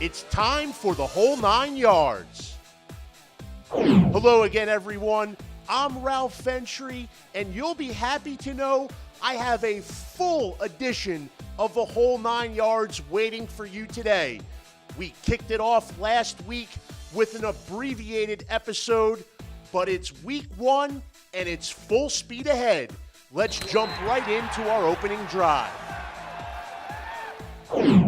It's time for the whole 9 yards. Hello again, everyone. I'm Ralph Ventre, and you'll be happy to know I have a full edition of the whole 9 yards waiting for you today. We kicked it off last week with an abbreviated episode, but it's week 1 and it's full speed ahead. Let's jump right into our opening drive.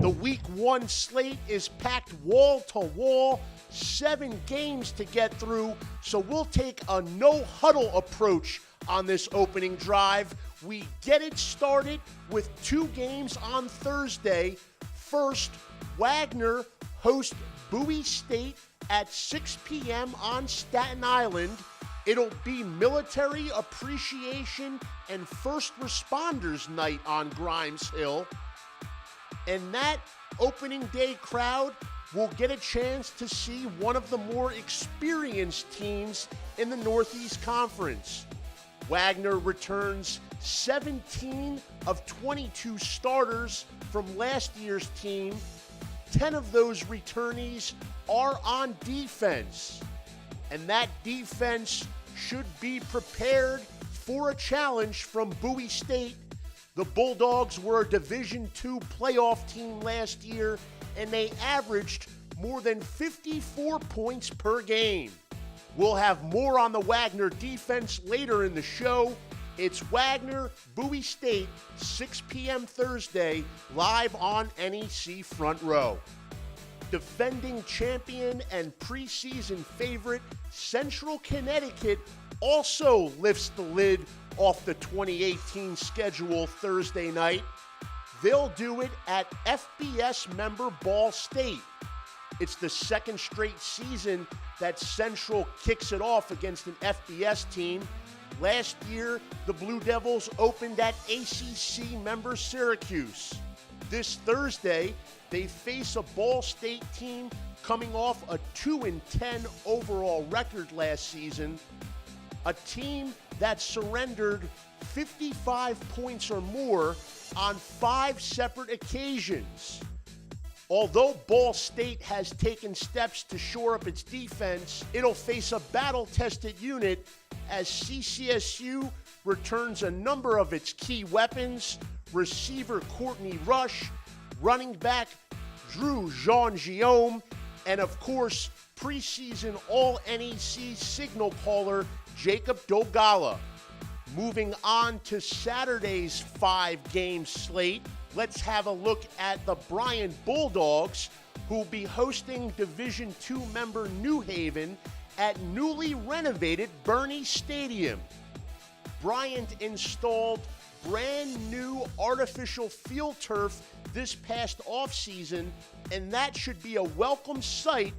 The week 1 slate is packed wall to wall, 7 games to get through, so we'll take a no-huddle approach on this opening drive. We get it started with 2 games on Thursday. First, Wagner hosts Bowie State at 6 p.m. on Staten Island. It'll be Military Appreciation and First Responders Night on Grimes Hill. And that opening day crowd will get a chance to see one of the more experienced teams in the Northeast Conference. Wagner returns 17 of 22 starters from last year's team. 10 of those returnees are on defense. And that defense should be prepared for a challenge from Bowie State. The Bulldogs were a Division II playoff team last year, and they averaged more than 54 points per game. We'll have more on the Wagner defense later in the show. It's Wagner, Bowie State, 6 p.m. Thursday, live on NEC Front Row. Defending champion and preseason favorite, Central Connecticut also lifts the lid off the 2018 schedule Thursday night. They'll do it at FBS member Ball State. It's the second straight season that Central kicks it off against an FBS team. Last year, the Blue Devils opened at ACC member Syracuse. This Thursday, they face a Ball State team coming off a 2-10 overall record last season, a team that surrendered 55 points or more on 5 separate occasions. Although Ball State has taken steps to shore up its defense, it'll face a battle-tested unit as CCSU returns a number of its key weapons: receiver Courtney Rush, running back Drew Jean-Guillaume, and of course, preseason All-NEC signal caller Jacob Dogala. Moving on to Saturday's 5-game slate, let's have a look at the Bryant Bulldogs, who will be hosting Division II member New Haven at newly renovated Bernie Stadium. Bryant installed brand new artificial field turf this past offseason, and that should be a welcome sight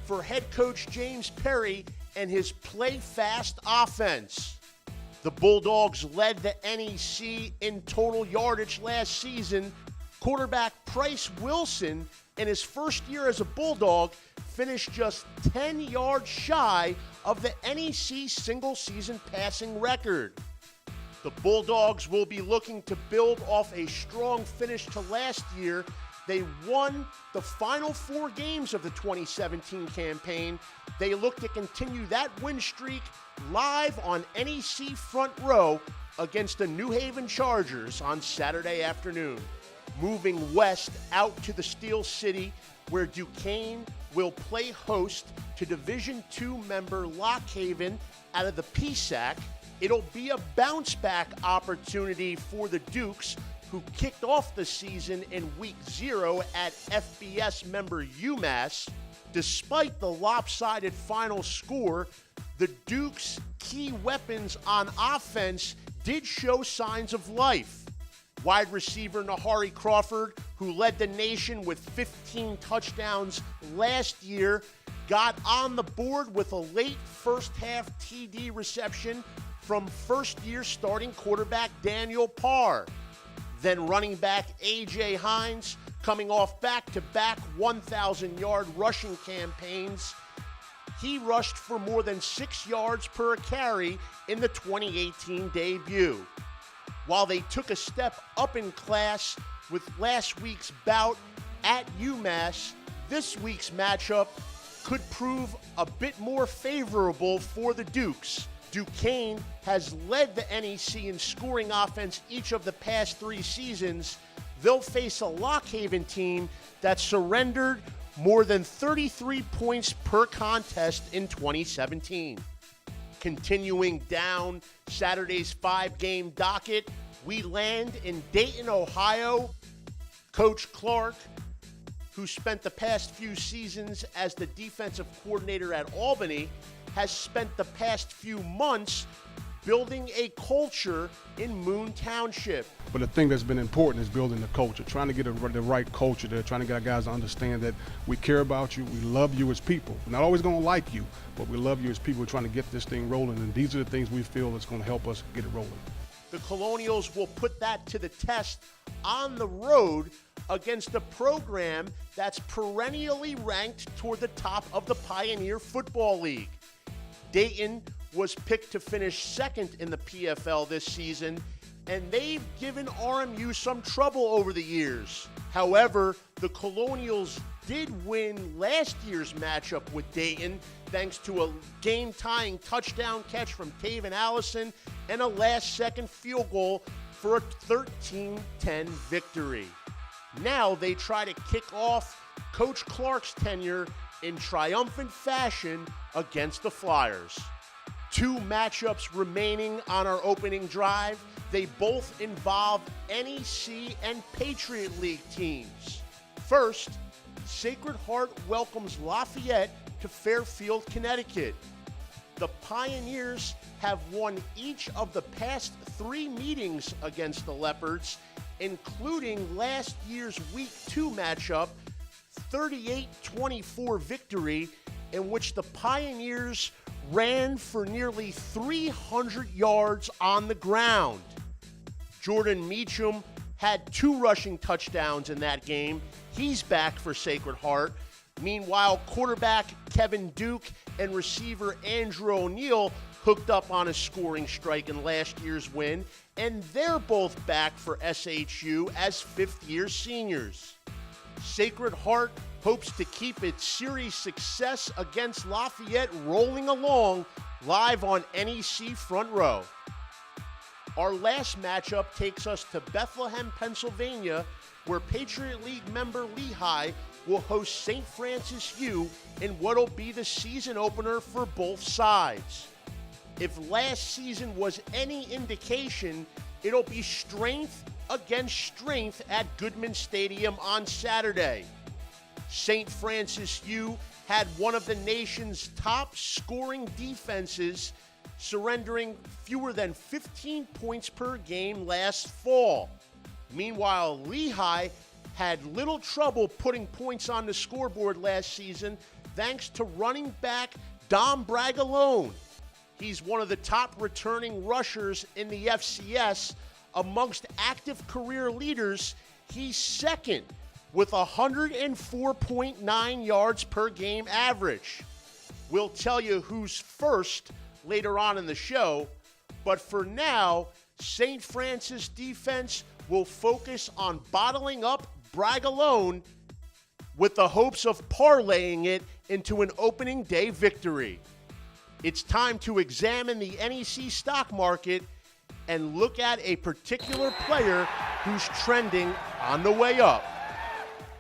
for head coach James Perry and his play-fast offense. The Bulldogs led the NEC in total yardage last season. Quarterback Bryce Wilson, in his first year as a Bulldog, finished just 10 yards shy of the NEC single-season passing record. The Bulldogs will be looking to build off a strong finish to last year. They won the final 4 games of the 2017 campaign. They look to continue that win streak live on NEC Front Row against the New Haven Chargers on Saturday afternoon. Moving west out to the Steel City, where Duquesne will play host to Division II member Lock Haven out of the PSAC. It'll be a bounce-back opportunity for the Dukes, who kicked off the season in Week 0 at FBS member UMass. Despite the lopsided final score, the Dukes' key weapons on offense did show signs of life. Wide receiver Nahari Crawford, who led the nation with 15 touchdowns last year, got on the board with a late first-half TD reception from first-year starting quarterback Daniel Parr. Then running back A.J. Hines, coming off back-to-back 1,000-yard rushing campaigns, he rushed for more than 6 yards per carry in the 2018 debut. While they took a step up in class with last week's bout at UMass, This week's matchup could prove a bit more favorable for the Dukes. Duquesne has led the NEC in scoring offense each of the past 3 seasons. They'll face a Lock Haven team that surrendered more than 33 points per contest in 2017. Continuing down Saturday's 5-game docket, we land in Dayton, Ohio. Coach Clark, who spent the past few seasons as the defensive coordinator at Albany, has spent the past few months building a culture in Moon Township. But the thing that's been important is building the culture, trying to get the right culture there, trying to get our guys to understand that we care about you, we love you as people. We're not always going to like you, but we love you as people. We're trying to get this thing rolling, and these are the things we feel that's going to help us get it rolling. The Colonials will put that to the test on the road against a program that's perennially ranked toward the top of the Pioneer Football League. Dayton was picked to finish second in the PFL this season, and they've given RMU some trouble over the years. However, the Colonials did win last year's matchup with Dayton thanks to a game-tying touchdown catch from Taven Allison and a last-second field goal for a 13-10 victory. Now they try to kick off Coach Clark's tenure in triumphant fashion against the Flyers. 2 matchups remaining on our opening drive. They both involve NEC and Patriot League teams. First, Sacred Heart welcomes Lafayette to Fairfield, Connecticut. The Pioneers have won each of the past 3 meetings against the Leopards, including last year's Week 2 matchup, 38-24 victory, in which the Pioneers ran for nearly 300 yards on the ground. Jordan Meacham had 2 rushing touchdowns in that game. He's back for Sacred Heart. Meanwhile, quarterback Kevin Duke and receiver Andrew O'Neill hooked up on a scoring strike in last year's win, and they're both back for SHU as 5th-year seniors. Sacred Heart hopes to keep its series success against Lafayette rolling along live on NEC Front Row. Our last matchup takes us to Bethlehem, Pennsylvania, where Patriot League member Lehigh will host St. Francis U in what'll be the season opener for both sides. If last season was any indication, it'll be strength against strength at Goodman Stadium on Saturday. St. Francis U had one of the nation's top scoring defenses, surrendering fewer than 15 points per game last fall. Meanwhile, Lehigh had little trouble putting points on the scoreboard last season thanks to running back Dom Bragalone. He's one of the top returning rushers in the FCS. Amongst active career leaders, he's second with 104.9 yards per game average. We'll tell you who's first later on in the show, but for now, St. Francis defense will focus on bottling up Bragalone with the hopes of parlaying it into an opening day victory. It's time to examine the NEC stock market and look at a particular player who's trending on the way up.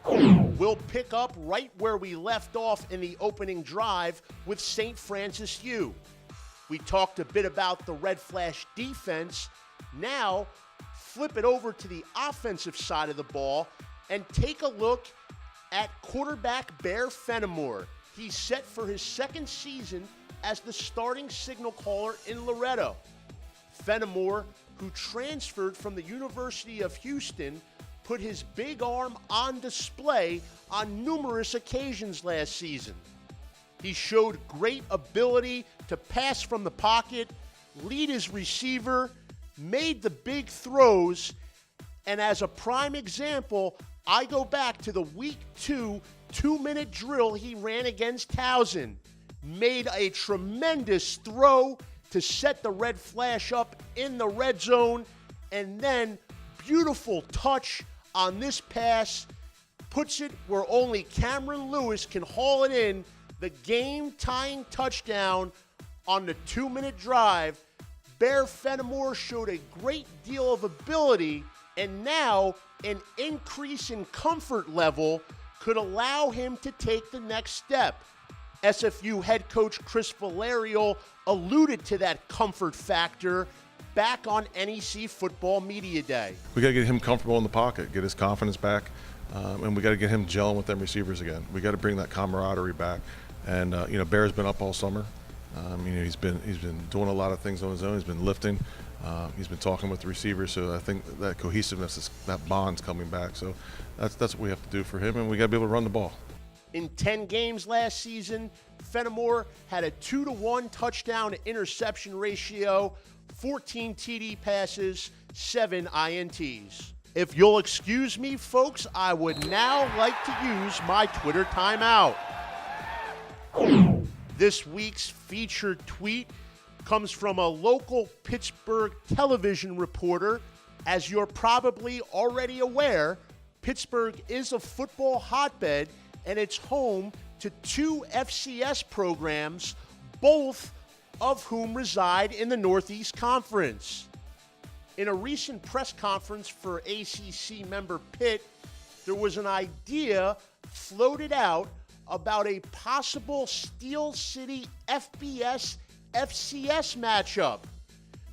We'll pick up right where we left off in the opening drive with St. Francis U. We talked a bit about the Red Flash defense. Now, flip it over to the offensive side of the ball and take a look at quarterback Bear Fenimore. He's set for his 2nd season as the starting signal caller in Loretto. Fenimore, who transferred from the University of Houston, put his big arm on display on numerous occasions last season. He showed great ability to pass from the pocket, lead his receiver, made the big throws, and as a prime example, I go back to the Week 2 2-minute drill he ran against Towson. Made a tremendous throw to set the Red Flash up in the red zone, and then beautiful touch on this pass, puts it where only Cameron Lewis can haul it in, the game-tying touchdown on the 2-minute drive. Bear Fenimore showed a great deal of ability, and now an increase in comfort level could allow him to take the next step. SFU head coach Chris Valerio alluded to that comfort factor back on NEC Football Media Day. We got to get him comfortable in the pocket, get his confidence back, and we got to get him gelling with them receivers again. We got to bring that camaraderie back. And Bear's been up all summer. He's been doing a lot of things on his own. He's been lifting. He's been talking with the receivers. So I think that cohesiveness, that bond's coming back. So that's what we have to do for him, and we got to be able to run the ball. In 10 games last season, Fenimore had a 2-to-1 touchdown to interception ratio, 14 TD passes, 7 INTs. If you'll excuse me, folks, I would now like to use my Twitter timeout. This week's featured tweet comes from a local Pittsburgh television reporter. As you're probably already aware, Pittsburgh is a football hotbed, and it's home to 2 FCS programs, both of whom reside in the Northeast Conference. In a recent press conference for ACC member Pitt, there was an idea floated out about a possible Steel City FBS FCS matchup.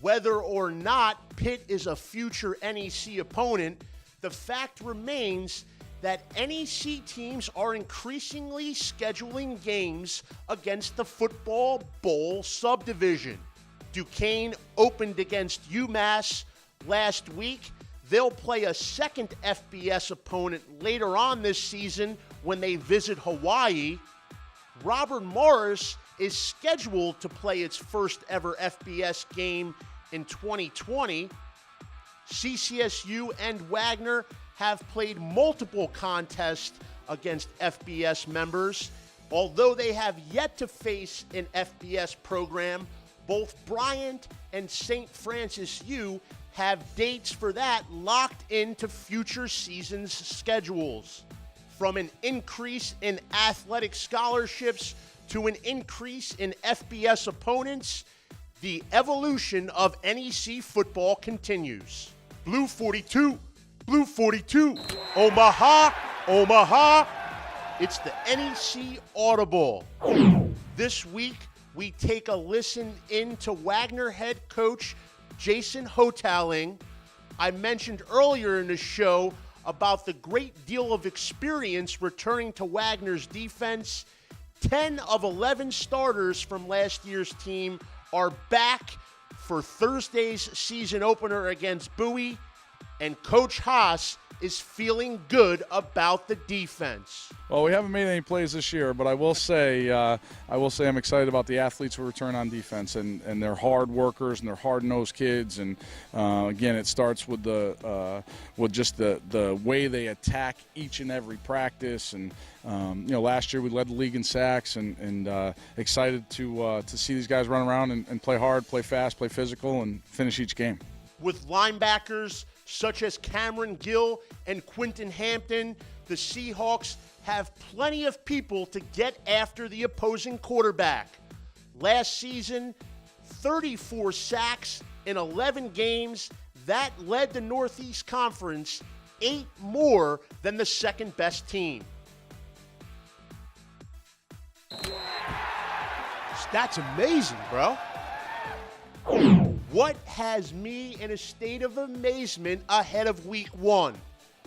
Whether or not Pitt is a future NEC opponent, the fact remains that NEC teams are increasingly scheduling games against the Football Bowl subdivision. Duquesne opened against UMass last week. They'll play a second FBS opponent later on this season when they visit Hawaii. Robert Morris is scheduled to play its first ever FBS game in 2020. CCSU and Wagner have played multiple contests against FBS members. Although they have yet to face an FBS program, both Bryant and St. Francis U have dates for that locked into future seasons' schedules. From an increase in athletic scholarships to an increase in FBS opponents, the evolution of NEC football continues. Blue 42, Blue 42, Omaha, Omaha. It's the NEC Audible. This week, we take a listen into Wagner head coach Jason Hotaling. I mentioned earlier in the show about the great deal of experience returning to Wagner's defense. 10 of 11 starters from last year's team are back for Thursday's season opener against Bowie, and Coach Haas is feeling good about the defense. Well, we haven't made any plays this year, but I will say I'm excited about the athletes who return on defense, and they're hard workers and they're hard-nosed kids. And again, it starts with just the way they attack each and every practice. And last year we led the league in sacks, and excited to see these guys run around and play hard, play fast, play physical, and finish each game. With linebackers such as Cameron Gill and Quinton Hampton, the Seahawks have plenty of people to get after the opposing quarterback. Last season, 34 sacks in 11 games. That led the Northeast Conference 8 more than the second best team. That's amazing, bro. What has me in a state of amazement ahead of week 1?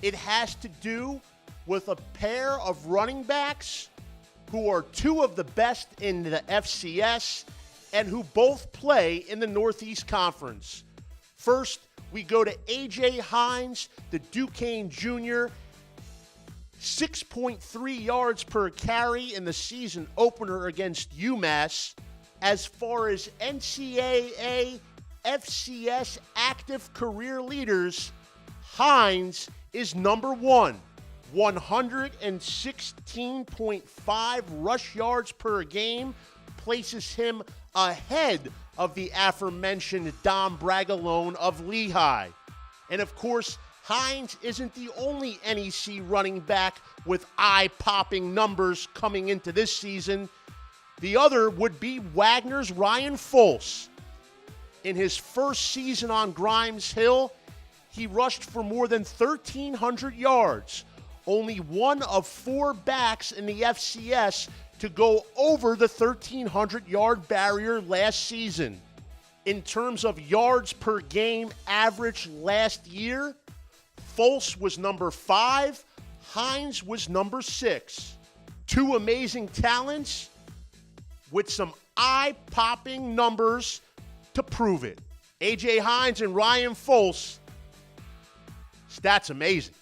It has to do with a pair of running backs who are 2 of the best in the FCS and who both play in the Northeast Conference. First, we go to A.J. Hines, the Duquesne Jr., 6.3 yards per carry in the season opener against UMass. As far as NCAA FCS active career leaders, Hines is number 1, 116.5 rush yards per game, places him ahead of the aforementioned Dom Bragalone of Lehigh. And of course, Hines isn't the only NEC running back with eye-popping numbers coming into this season. The other would be Wagner's Ryan Foles. In his first season on Grimes Hill, he rushed for more than 1,300 yards, only one of 4 backs in the FCS to go over the 1,300-yard barrier last season. In terms of yards per game average last year, Foles was number 5, Hines was number 6. 2 amazing talents with some eye-popping numbers to prove it. A.J. Hines and Ryan Foles, stats amazing.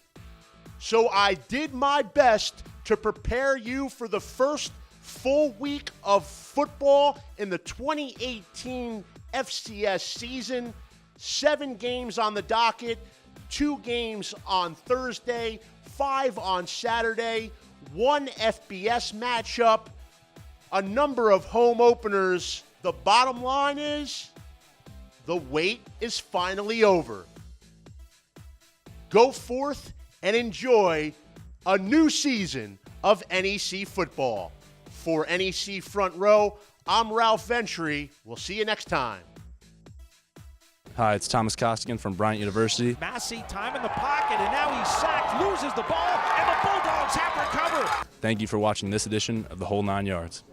So I did my best to prepare you for the first full week of football in the 2018 FCS season. 7 games on the docket, 2 games on Thursday, 5 on Saturday, 1 FBS matchup, a number of home openers. The bottom line is, the wait is finally over. Go forth and enjoy a new season of NEC football. For NEC Front Row, I'm Ralph Ventre. We'll see you next time. Hi, it's Thomas Costigan from Bryant University. Massey, time in the pocket, and now he's sacked, loses the ball, and the Bulldogs have recovered. Thank you for watching this edition of The Whole 9 Yards.